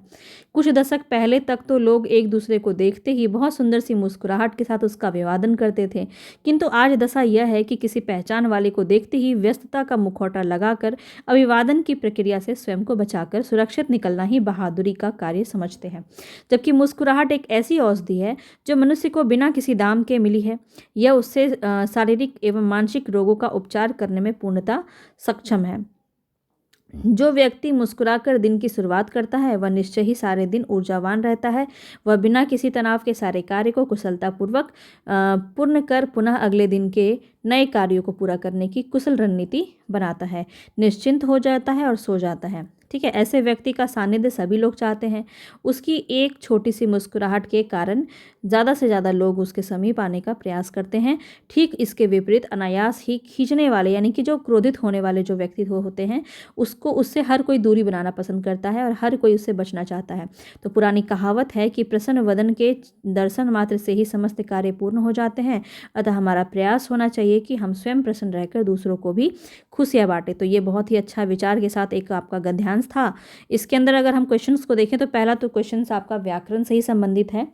कुछ दशक पहले तक तो लोग एक दूसरे को देखते ही बहुत सुंदर सी मुस्कुराहट के साथ उसका अभिवादन करते थे, किंतु आज दशा यह है कि किसी पहचान वाले को देखते ही व्यस्तता का मुखौटा लगाकर अभिवादन की प्रक्रिया से स्वयं को बचाकर सुरक्षित निकलना ही बहादुरी का कार्य समझते हैं। जबकि मुस्कुराहट एक ऐसी औषधि है जो मनुष्य को बिना किसी दाम के मिली है। यह उससे शारीरिक एवं मानसिक रोगों का उपचार करने में पूर्णतः सक्षम है। जो व्यक्ति मुस्कुराकर दिन की शुरुआत करता है वह निश्चय ही सारे दिन ऊर्जावान रहता है। वह बिना किसी तनाव के सारे कार्य को कुशलतापूर्वक पूर्ण कर पुनः अगले दिन के नए कार्यों को पूरा करने की कुशल रणनीति बनाता है, निश्चिंत हो जाता है और सो जाता है। ठीक है, ऐसे व्यक्ति का सानिध्य सभी लोग चाहते हैं। उसकी एक छोटी सी मुस्कुराहट के कारण ज़्यादा से ज़्यादा लोग उसके समीप आने का प्रयास करते हैं। ठीक इसके विपरीत अनायास ही खींचने वाले यानी कि जो क्रोधित होने वाले जो व्यक्ति होते हैं उसको उससे हर कोई दूरी बनाना पसंद करता है और हर कोई उससे बचना चाहता है। तो पुरानी कहावत है कि प्रसन्न वदन के दर्शन मात्र से ही समस्त कार्य पूर्ण हो जाते हैं। अतः हमारा प्रयास होना चाहिए कि हम स्वयं प्रसन्न रहकर दूसरों को भी खुशियाँ बांटें। तो ये बहुत ही अच्छा विचार के साथ एक आपका गद्यांश था। इसके अंदर अगर हम क्वेश्चंस को देखें तो पहला तो क्वेश्चंस आपका व्याकरण से ही संबंधित है,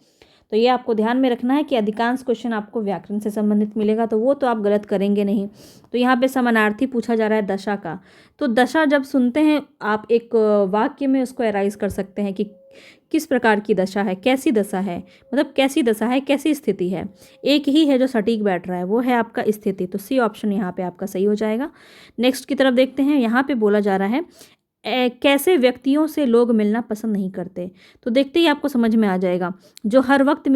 तो ये आपको ध्यान में रखना है कि अधिकांश क्वेश्चन आपको व्याकरण से संबंधित मिलेगा, तो वो तो आप गलत करेंगे नहीं। तो यहाँ पे समानार्थी पूछा जा रहा है दशा का, तो दशा जब सुनते हैं आप एक वाक्य में उसको एराइज कर सकते हैं कि किस प्रकार की दशा है, कैसी दशा है, मतलब कैसी दशा है, कैसी स्थिति है। एक ही है जो सटीक बैठ रहा है, वो है आपका स्थिति। तो सी ऑप्शन यहाँ पे आपका सही हो जाएगा। नेक्स्ट की तरफ देखते हैं। यहाँ पे बोला जा रहा है कैसे व्यक्तियों से लोग मिलना पसंद नहीं करते। तो देखते ही आपको समझ में आ जाएगा। जो हर वक्त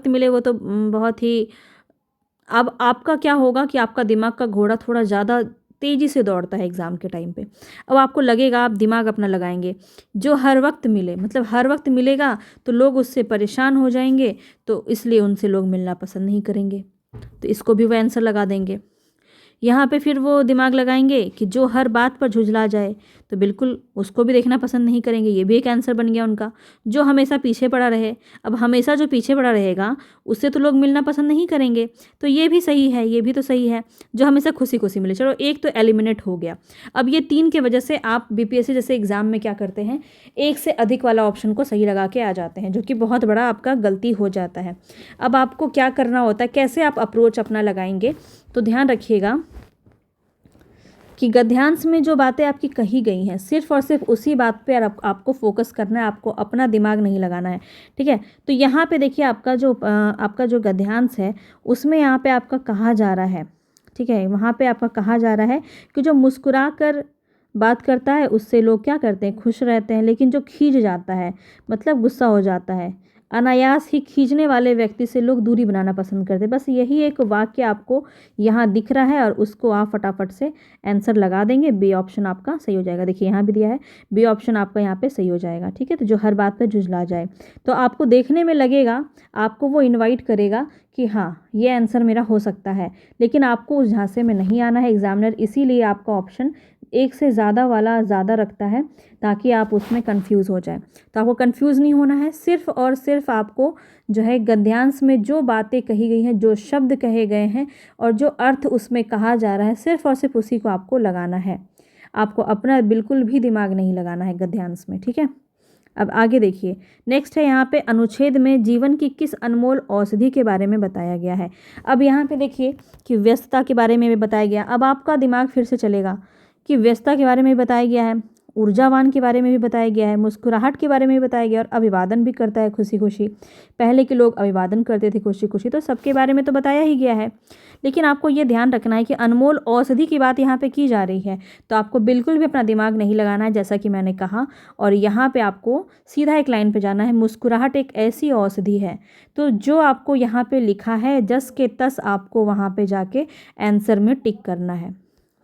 मिले वो तो बहुत ही, अब आपका क्या होगा कि आपका दिमाग का घोड़ा थोड़ा ज़्यादा तेज़ी से दौड़ता है एग्ज़ाम के टाइम पे। अब आपको लगेगा आप दिमाग अपना लगाएंगे। जो हर वक्त मिले मतलब हर वक्त मिलेगा तो लोग उससे परेशान हो जाएंगे, तो इसलिए उनसे लोग मिलना पसंद नहीं करेंगे। तो इसको भी वो आंसर लगा देंगे। यहाँ पे फिर वो दिमाग लगाएंगे कि जो हर बात पर झुझला जाए, तो बिल्कुल उसको भी देखना पसंद नहीं करेंगे। ये भी एक आंसर बन गया उनका। जो हमेशा पीछे पड़ा रहे, अब हमेशा जो पीछे पड़ा रहेगा उससे तो लोग मिलना पसंद नहीं करेंगे, तो ये भी सही है, ये भी तो सही है। जो हमेशा खुशी खुशी मिले, चलो एक तो एलिमिनेट हो गया। अब ये 3 के वजह से आप बीपीएससी जैसे एग्जाम में क्या करते हैं, एक से अधिक वाला ऑप्शन को सही लगा के आ जाते हैं, जो कि बहुत बड़ा आपका गलती हो जाता है। अब आपको क्या करना होता है, कैसे आप अप्रोच अपना लगाएंगे, तो ध्यान रखिएगा कि गद्यांश में जो बातें आपकी कही गई हैं सिर्फ और सिर्फ उसी बात पे आपको फोकस करना है, आपको अपना दिमाग नहीं लगाना है। ठीक है, तो यहाँ पे देखिए आपका जो गद्यांश है उसमें यहाँ पे आपका कहा जा रहा है, ठीक है, वहाँ पे आपका कहा जा रहा है कि जो मुस्कुरा कर बात करता है उससे लोग क्या करते हैं, खुश रहते हैं, लेकिन जो खींच जाता है मतलब गुस्सा हो जाता है, अनायास ही खींचने वाले व्यक्ति से लोग दूरी बनाना पसंद करते हैं। बस यही एक वाक्य आपको यहाँ दिख रहा है और उसको आप फटाफट से आंसर लगा देंगे। बी ऑप्शन आपका सही हो जाएगा। देखिए यहाँ भी दिया है, बी ऑप्शन आपका यहाँ पे सही हो जाएगा। ठीक है, तो जो हर बात पर झुझला जाए, तो आपको देखने में लगेगा, आपको वो इन्वाइट करेगा कि हाँ ये आंसर मेरा हो सकता है, लेकिन आपको उस झांसे में नहीं आना है। एग्जामिनर इसीलिए आपका ऑप्शन एक से ज़्यादा वाला ज़्यादा रखता है ताकि आप उसमें कंफ्यूज हो जाए। तो आपको कंफ्यूज नहीं होना है, सिर्फ और सिर्फ आपको जो है गद्यांश में जो बातें कही गई हैं, जो शब्द कहे गए हैं और जो अर्थ उसमें कहा जा रहा है, सिर्फ और सिर्फ उसी को आपको लगाना है। आपको अपना बिल्कुल भी दिमाग नहीं लगाना है गद्यांश में। ठीक है, अब आगे देखिए। नेक्स्ट है यहाँ पे अनुच्छेद में जीवन की किस अनमोल औषधि के बारे में बताया गया है। अब यहाँ पे देखिए कि व्यस्तता के बारे में भी बताया गया। अब आपका दिमाग फिर से चलेगा कि व्यस्तता के बारे में भी बताया गया है, ऊर्जावान के बारे में भी बताया गया है, मुस्कुराहट के बारे में भी बताया गया और अभिवादन भी करता है खुशी खुशी। पहले के लोग अभिवादन करते थे खुशी खुशी, तो सबके बारे में तो बताया ही गया है। लेकिन आपको ये ध्यान रखना है कि अनमोल औषधि की बात यहाँ पे की जा रही है, तो आपको बिल्कुल भी अपना दिमाग नहीं लगाना है, जैसा कि मैंने कहा। और यहाँ पे आपको सीधा एक लाइन पे जाना है, मुस्कुराहट एक ऐसी औषधि है। तो जो आपको यहाँ पे लिखा है जस के तस आपको वहाँ पे जाके आंसर में टिक करना है।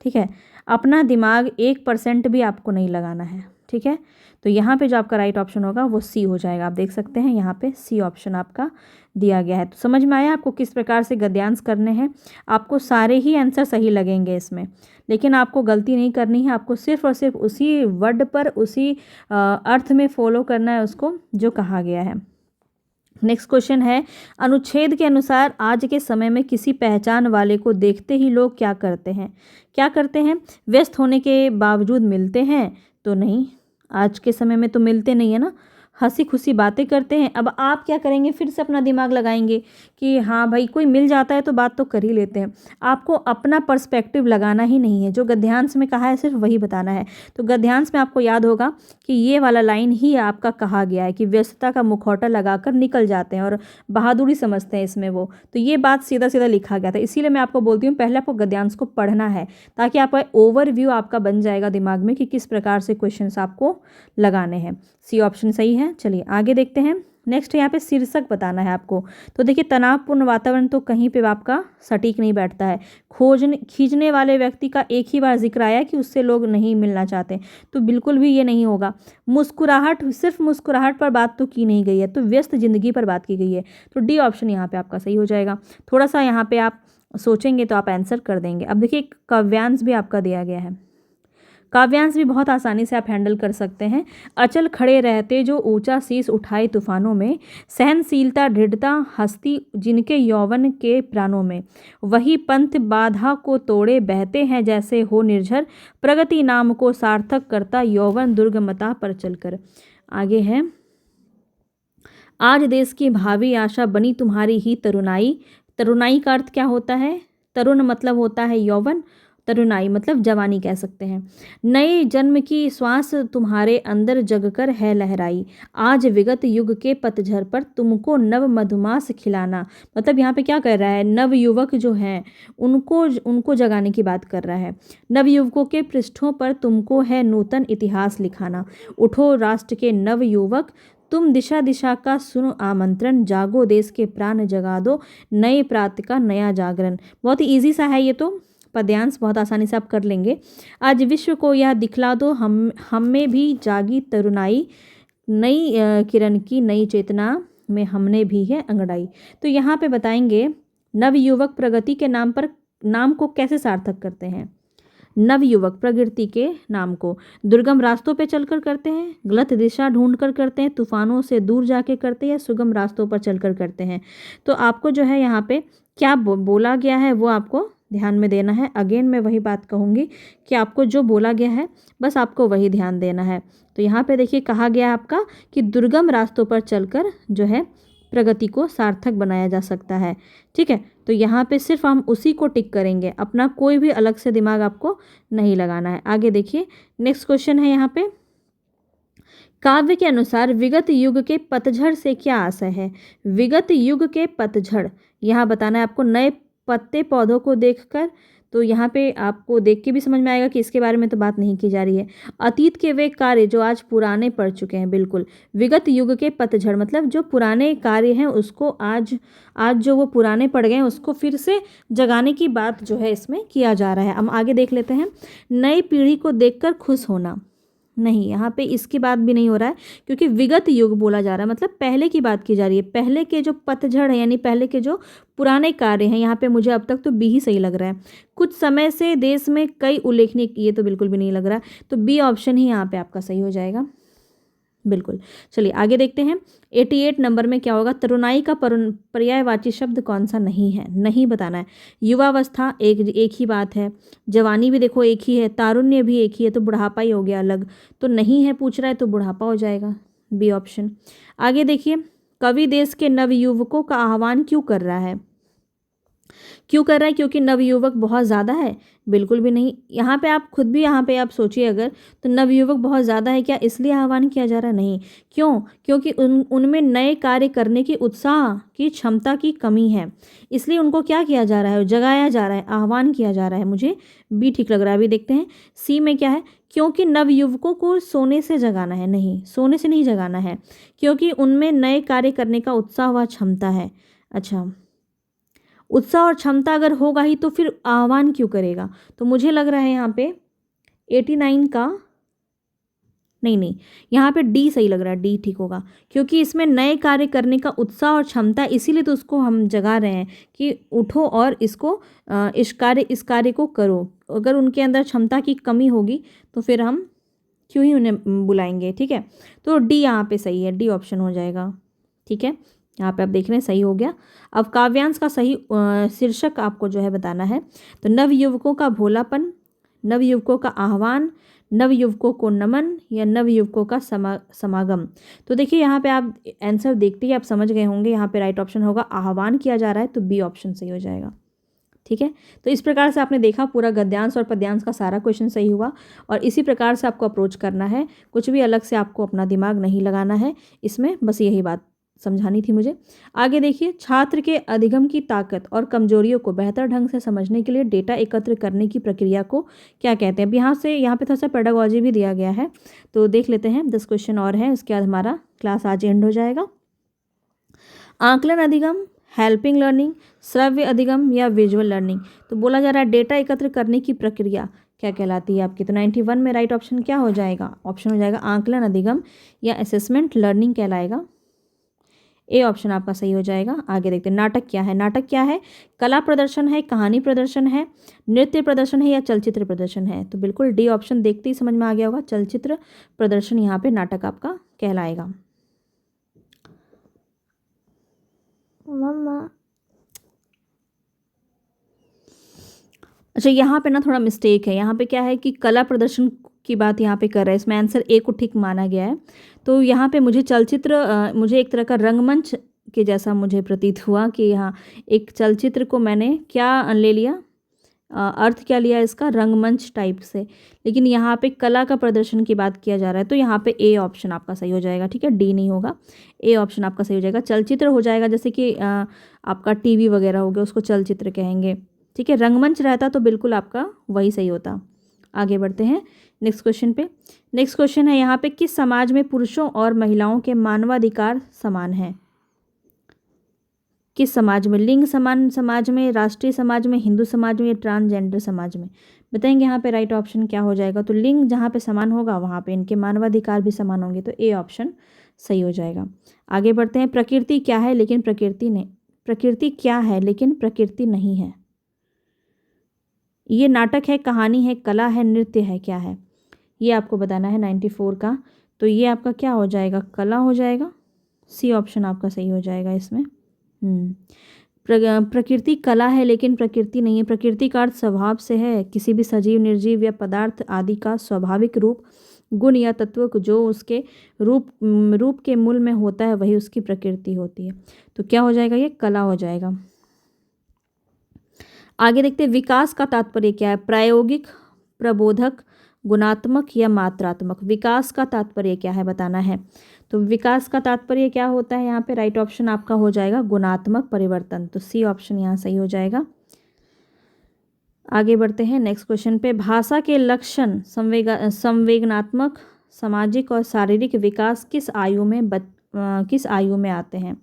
ठीक है, अपना दिमाग 1% भी आपको नहीं लगाना है। ठीक है, तो यहाँ पे जो आपका राइट ऑप्शन होगा वो सी हो जाएगा। आप देख सकते हैं यहाँ पे सी ऑप्शन आपका दिया गया है। तो समझ में आया आपको किस प्रकार से गद्यांश करने हैं। आपको सारे ही आंसर सही लगेंगे इसमें, लेकिन आपको गलती नहीं करनी है। आपको सिर्फ और सिर्फ उसी वर्ड पर, उसी अर्थ में फॉलो करना है उसको जो कहा गया है। नेक्स्ट क्वेश्चन है, अनुच्छेद के अनुसार आज के समय में किसी पहचान वाले को देखते ही लोग क्या करते हैं? क्या करते हैं? व्यस्त होने के बावजूद मिलते हैं? तो नहीं, आज के समय में तो मिलते नहीं है ना, हंसी खुशी बातें करते हैं। अब आप क्या करेंगे, फिर से अपना दिमाग लगाएंगे कि हाँ भाई कोई मिल जाता है तो बात तो कर ही लेते हैं। आपको अपना पर्सपेक्टिव लगाना ही नहीं है, जो गद्यांश में कहा है सिर्फ वही बताना है। तो गद्यांश में आपको याद होगा कि ये वाला लाइन ही आपका कहा गया है कि व्यस्तता का मुखौटा लगाकर निकल जाते हैं और बहादुरी समझते हैं इसमें वो। तो ये बात सीधा सीधा लिखा गया था, इसीलिए मैं आपको बोलती हूँ पहले आपको गद्यांश को पढ़ना है, ताकि आपका ओवरव्यू आपका बन जाएगा दिमाग में कि किस प्रकार से क्वेश्चंस आपको लगाने हैं। सी ऑप्शन सही है। चलिए आगे देखते हैं। नेक्स्ट यहाँ पे शीर्षक बताना है आपको। तो देखिए, तनावपूर्ण वातावरण तो कहीं पे आपका सटीक नहीं बैठता है। खींचने वाले व्यक्ति का एक ही बार जिक्र आया कि उससे लोग नहीं मिलना चाहते, तो बिल्कुल भी ये नहीं होगा। मुस्कुराहट, सिर्फ मुस्कुराहट पर बात तो की नहीं गई है, तो व्यस्त जिंदगी पर बात की गई है। तो डी ऑप्शन यहाँ पे आपका सही हो जाएगा। थोड़ा सा यहाँ पे आप सोचेंगे तो आप आंसर कर देंगे। अब देखिए, काव्यांश भी आपका दिया गया है। काव्यांश भी बहुत आसानी से आप हैंडल कर सकते हैं। अचल खड़े रहते जो ऊंचा शीश उठाए तूफानों में, सहनशीलता दृढ़ता हस्ती जिनके यौवन के प्राणों में, वही पंथ बाधा को तोड़े बहते हैं जैसे हो निर्झर, प्रगति नाम को सार्थक करता यौवन दुर्गमता पर चलकर। आगे है, आज देश की भावी आशा बनी तुम्हारी ही तरुणाई। तरुणाई का अर्थ क्या होता है? तरुण मतलब होता है यौवन, तरुणाई मतलब जवानी कह सकते हैं। नए जन्म की श्वास तुम्हारे अंदर जगकर है लहराई, आज विगत युग के पतझर पर तुमको नव मधुमास खिलाना। मतलब यहाँ पे क्या कर रहा है, नव युवक जो हैं उनको जगाने की बात कर रहा है। नव युवकों के पृष्ठों पर तुमको है नूतन इतिहास लिखाना। उठो राष्ट्र के नव युवक, तुम दिशा दिशा का सुनो आमंत्रण, जागो देश के प्राण जगा दो, नए प्रातः का नया जागरण। बहुत ही ईजी सा है ये तो, पद्यांश बहुत आसानी से आप कर लेंगे। आज विश्व को यह दिखला दो, हम में भी जागी तरुणाई, नई किरण की नई चेतना में हमने भी है अंगड़ाई। तो यहाँ पे बताएंगे नवयुवक प्रगति के नाम को कैसे सार्थक करते हैं। नवयुवक प्रगति के नाम को दुर्गम रास्तों पे चलकर करते हैं, गलत दिशा ढूंढकर करते हैं, तूफानों से दूर जाके करते हैं, सुगम रास्तों पर चलकर करते हैं। तो आपको जो है यहाँ पे क्या बोला गया है वो आपको ध्यान में देना है। अगेन मैं वही बात कहूँगी कि आपको जो बोला गया है बस आपको वही ध्यान देना है। तो यहाँ पे देखिए कहा गया है आपका कि दुर्गम रास्तों पर चलकर जो है प्रगति को सार्थक बनाया जा सकता है। ठीक है, तो यहाँ पे सिर्फ हम उसी को टिक करेंगे, अपना कोई भी अलग से दिमाग आपको नहीं लगाना है। आगे देखिए, नेक्स्ट क्वेश्चन है यहाँ पे, काव्य के अनुसार विगत युग के पतझड़ से क्या आशय है। विगत युग के पतझड़ यहाँ बताना है आपको, नए पत्ते पौधों को देखकर। तो यहाँ पे आपको देख के भी समझ में आएगा कि इसके बारे में तो बात नहीं की जा रही है। अतीत के वे कार्य जो आज पुराने पड़ चुके हैं, बिल्कुल। विगत युग के पतझड़ मतलब जो पुराने कार्य हैं उसको आज जो वो पुराने पड़ गए हैं उसको फिर से जगाने की बात जो है इसमें किया जा रहा है। हम आगे देख लेते हैं। नई पीढ़ी को देखकर खुश होना, नहीं, यहाँ पे इसकी बात भी नहीं हो रहा है, क्योंकि विगत युग बोला जा रहा है मतलब पहले की बात की जा रही है। पहले के जो पतझड़ है यानी पहले के जो पुराने कार्य हैं, यहाँ पे मुझे अब तक तो बी ही सही लग रहा है। कुछ समय से देश में कई उल्लेखनीय, ये तो बिल्कुल भी नहीं लग रहा, तो बी ऑप्शन ही यहाँ पे आपका सही हो जाएगा, बिल्कुल। चलिए आगे देखते हैं। 88 नंबर में क्या होगा, तरुणाई का पर्यायवाची शब्द कौन सा नहीं है, नहीं बताना है। युवावस्था एक ही बात है, जवानी भी देखो एक ही है, तारुण्य भी एक ही है, तो बुढ़ापा ही हो गया अलग, तो नहीं है पूछ रहा है तो बुढ़ापा हो जाएगा, बी ऑप्शन। आगे देखिए, कवि देश के नवयुवकों का आह्वान क्यों कर रहा है। क्यों कर रहा है, क्योंकि नवयुवक बहुत ज़्यादा है, बिल्कुल भी नहीं। यहाँ पे आप खुद भी यहाँ पे आप सोचिए अगर, तो नवयुवक बहुत ज़्यादा है क्या इसलिए आह्वान किया जा रहा है, नहीं। क्यों, क्योंकि उनमें नए कार्य करने की उत्साह की क्षमता की कमी है, इसलिए उनको क्या किया जा रहा है, जगाया जा रहा है, आह्वान किया जा रहा है। मुझे बी ठीक लग रहा है। अभी देखते हैं सी में क्या है, क्योंकि नवयुवकों को सोने से जगाना है, नहीं, सोने से नहीं जगाना है, क्योंकि उनमें नए कार्य करने का उत्साह व क्षमता है। अच्छा, उत्साह और क्षमता अगर होगा ही तो फिर आह्वान क्यों करेगा, तो मुझे लग रहा है यहाँ पे 89 का नहीं, यहाँ पे डी सही लग रहा है, डी ठीक होगा, क्योंकि इसमें नए कार्य करने का उत्साह और क्षमता, इसीलिए तो उसको हम जगा रहे हैं कि उठो और इसको इस कार्य को करो। अगर उनके अंदर क्षमता की कमी होगी तो फिर हम क्यों ही उन्हें बुलाएंगे। ठीक है, तो डी यहाँ पे सही है, डी ऑप्शन हो जाएगा। ठीक है, यहाँ पे आप देख रहे हैं सही हो गया। अब काव्यांश का सही शीर्षक आपको जो है बताना है। तो नवयुवकों का भोलापन, नवयुवकों का आह्वान, नवयुवकों को नमन या नवयुवकों का समागम। तो देखिए यहाँ पे आप आंसर देखते ही आप समझ गए होंगे, यहाँ पे राइट ऑप्शन होगा आह्वान किया जा रहा है, तो बी ऑप्शन सही हो जाएगा। ठीक है, तो इस प्रकार से आपने देखा पूरा गद्यांश और पद्यांश का सारा क्वेश्चन सही हुआ। और इसी प्रकार से आपको अप्रोच करना है, कुछ भी अलग से आपको अपना दिमाग नहीं लगाना है इसमें, बस यही बात समझानी थी मुझे। आगे देखिए, छात्र के अधिगम की ताकत और कमजोरियों को बेहतर ढंग से समझने के लिए डेटा एकत्र करने की प्रक्रिया को क्या कहते हैं। अब यहाँ पे थोड़ा सा पेडागोजी भी दिया गया है, तो देख लेते हैं। 10 क्वेश्चन और हैं, उसके बाद हमारा क्लास आज एंड हो जाएगा। आकलन अधिगम, हेल्पिंग लर्निंग, श्रव्य अधिगम या विजुअल लर्निंग। तो बोला जा रहा है डेटा एकत्र करने की प्रक्रिया क्या कहलाती है आपकी। तो 91 में राइट ऑप्शन क्या हो जाएगा, ऑप्शन हो जाएगा आकलन अधिगम या असेसमेंट लर्निंग कहलाएगा। ए ऑप्शन आपका सही हो जाएगा। आगे देखते हैं, नाटक क्या है। नाटक क्या है, कला प्रदर्शन है, कहानी प्रदर्शन है, नृत्य प्रदर्शन है या चलचित्र प्रदर्शन है। तो बिल्कुल डी ऑप्शन देखते ही समझ में आ गया होगा, चलचित्र प्रदर्शन यहाँ पे नाटक आपका कहलाएगा। मम्मा, अच्छा यहाँ पे ना थोड़ा मिस्टेक है, यहाँ पे क्या है कि कला प्रदर्शन की बात यहाँ पे कर रहा है, इसमें आंसर ए को ठीक माना गया है। तो यहाँ पे मुझे चलचित्र मुझे एक तरह का रंगमंच के जैसा मुझे प्रतीत हुआ कि यहाँ एक चलचित्र को मैंने क्या ले लिया, अर्थ क्या लिया इसका, रंगमंच टाइप से। लेकिन यहाँ पे कला का प्रदर्शन की बात किया जा रहा है, तो यहाँ पे ए ऑप्शन आपका सही हो जाएगा। ठीक है, डी नहीं होगा, ए ऑप्शन आपका सही हो जाएगा। चलचित्र हो जाएगा, जैसे कि आपका टीवी वगैरह हो गया, उसको चलचित्र कहेंगे। ठीक है, रंगमंच रहता तो बिल्कुल आपका वही सही होता। आगे बढ़ते हैं नेक्स्ट क्वेश्चन पे। नेक्स्ट क्वेश्चन है यहाँ पे, किस समाज में पुरुषों और महिलाओं के मानवाधिकार समान हैं। किस समाज में, लिंग समान समाज में, राष्ट्रीय समाज में, हिंदू समाज में या ट्रांसजेंडर समाज में। बताएंगे यहाँ पे राइट ऑप्शन क्या हो जाएगा। तो लिंग जहाँ पे समान होगा वहाँ पे इनके मानवाधिकार भी समान होंगे, तो ए ऑप्शन सही हो जाएगा। आगे बढ़ते हैं, प्रकृति क्या है लेकिन प्रकृति नहीं, प्रकृति क्या है लेकिन प्रकृति नहीं है। ये नाटक है, कहानी है, कला है, नृत्य है, क्या है, ये आपको बताना है 94 का। तो ये आपका क्या हो जाएगा, कला हो जाएगा। सी ऑप्शन आपका सही हो जाएगा इसमें। प्रकृति कला है लेकिन प्रकृति नहीं है। प्रकृति का अर्थ स्वभाव से है, किसी भी सजीव, निर्जीव या पदार्थ आदि का स्वाभाविक रूप, गुण या तत्व को जो उसके रूप के मूल में होता है वही उसकी प्रकृति होती है। तो क्या हो जाएगा, ये कला हो जाएगा। आगे देखते हैं, विकास का तात्पर्य क्या है, प्रायोगिक, प्रबोधक, गुणात्मक या मात्रात्मक। विकास का तात्पर्य क्या है बताना है। तो विकास का तात्पर्य क्या होता है, यहाँ पे राइट ऑप्शन आपका हो जाएगा गुणात्मक परिवर्तन। तो सी ऑप्शन यहाँ सही हो जाएगा। आगे बढ़ते हैं नेक्स्ट क्वेश्चन पे, भाषा के लक्षण संवेदनात्मक, सामाजिक और शारीरिक विकास किस आयु में आते हैं।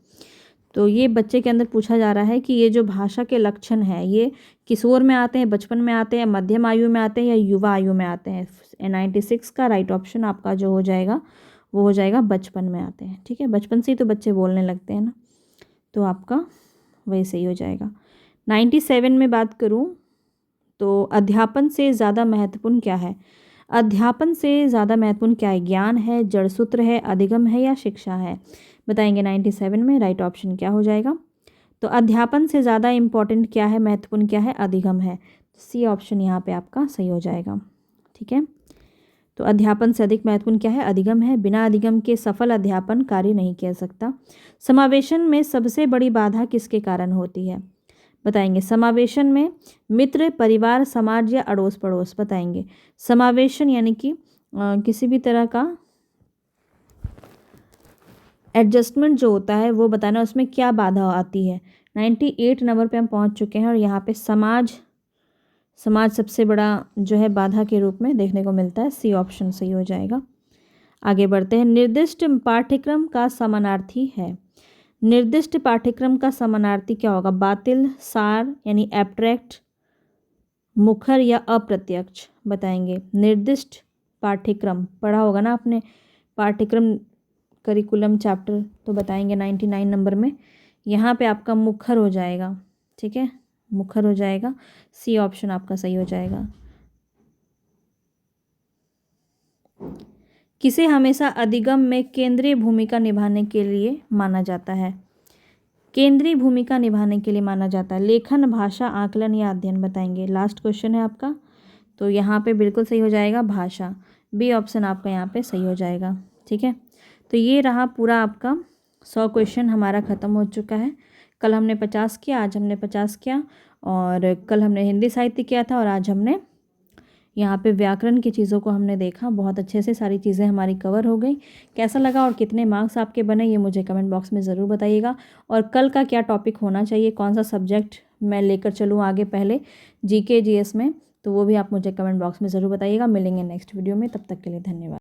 तो ये बच्चे के अंदर पूछा जा रहा है कि ये जो भाषा के लक्षण हैं ये किशोर में आते हैं, बचपन में आते हैं, मध्यम आयु में आते हैं या युवा आयु में आते हैं। 96 का राइट ऑप्शन आपका जो हो जाएगा वो हो जाएगा बचपन में आते हैं। ठीक है, बचपन से ही तो बच्चे बोलने लगते हैं ना, तो आपका वही सही हो जाएगा। 97 में बात करूँ तो अध्यापन से ज़्यादा महत्वपूर्ण क्या है। अध्यापन से ज़्यादा महत्वपूर्ण क्या है, ज्ञान है, जड़सूत्र है, अधिगम है या शिक्षा है। बताएंगे 97 में राइट ऑप्शन क्या हो जाएगा। तो अध्यापन से ज़्यादा इम्पॉर्टेंट क्या है, महत्वपूर्ण क्या है, अधिगम है। सी ऑप्शन यहाँ पे आपका सही हो जाएगा। ठीक है, तो अध्यापन से अधिक महत्वपूर्ण क्या है, अधिगम है। बिना अधिगम के सफल अध्यापन कार्य नहीं किया सकता। समावेशन में सबसे बड़ी बाधा किसके कारण होती है। बताएंगे समावेशन में मित्र, परिवार, समाज या अड़ोस पड़ोस। बताएंगे समावेशन यानी कि किसी भी तरह का एडजस्टमेंट जो होता है वो बताना, उसमें क्या बाधा आती है। 98 नंबर पे हम पहुंच चुके हैं और यहाँ पे समाज सबसे बड़ा जो है बाधा के रूप में देखने को मिलता है। सी ऑप्शन सही हो जाएगा। आगे बढ़ते हैं, निर्दिष्ट पाठ्यक्रम का समानार्थी है। निर्दिष्ट पाठ्यक्रम का समानार्थी क्या होगा, बातिल, सार यानी एब्स्ट्रैक्ट, मुखर या अप्रत्यक्ष। बताएंगे निर्दिष्ट पाठ्यक्रम पढ़ा होगा ना आपने, पाठ्यक्रम करिकुलम चैप्टर, तो बताएंगे 99 नंबर में यहाँ पे आपका मुखर हो जाएगा। ठीक है, मुखर हो जाएगा। सी ऑप्शन आपका सही हो जाएगा। किसे हमेशा अधिगम में केंद्रीय भूमिका निभाने के लिए माना जाता है। केंद्रीय भूमिका निभाने के लिए माना जाता है। लेखन, भाषा, आकलन या अध्ययन बताएंगे। लास्ट क्वेश्चन है आपका, तो यहाँ पे बिल्कुल सही हो जाएगा भाषा। बी ऑप्शन आपका यहाँ पे सही हो जाएगा। ठीक है, तो ये रहा पूरा आपका 100 क्वेश्चन हमारा ख़त्म हो चुका है। कल हमने 50 किया, आज हमने 50 किया, और कल हमने हिंदी साहित्य किया था और आज हमने यहाँ पे व्याकरण की चीज़ों को हमने देखा। बहुत अच्छे से सारी चीज़ें हमारी कवर हो गई। कैसा लगा और कितने मार्क्स आपके बने ये मुझे कमेंट बॉक्स में ज़रूर बताइएगा। और कल का क्या टॉपिक होना चाहिए, कौन सा सब्जेक्ट मैं लेकर चलूँ आगे पहले जीके जीएस में, तो वो भी आप मुझे कमेंट बॉक्स में ज़रूर बताइएगा। मिलेंगे नेक्स्ट वीडियो में, तब तक के लिए धन्यवाद।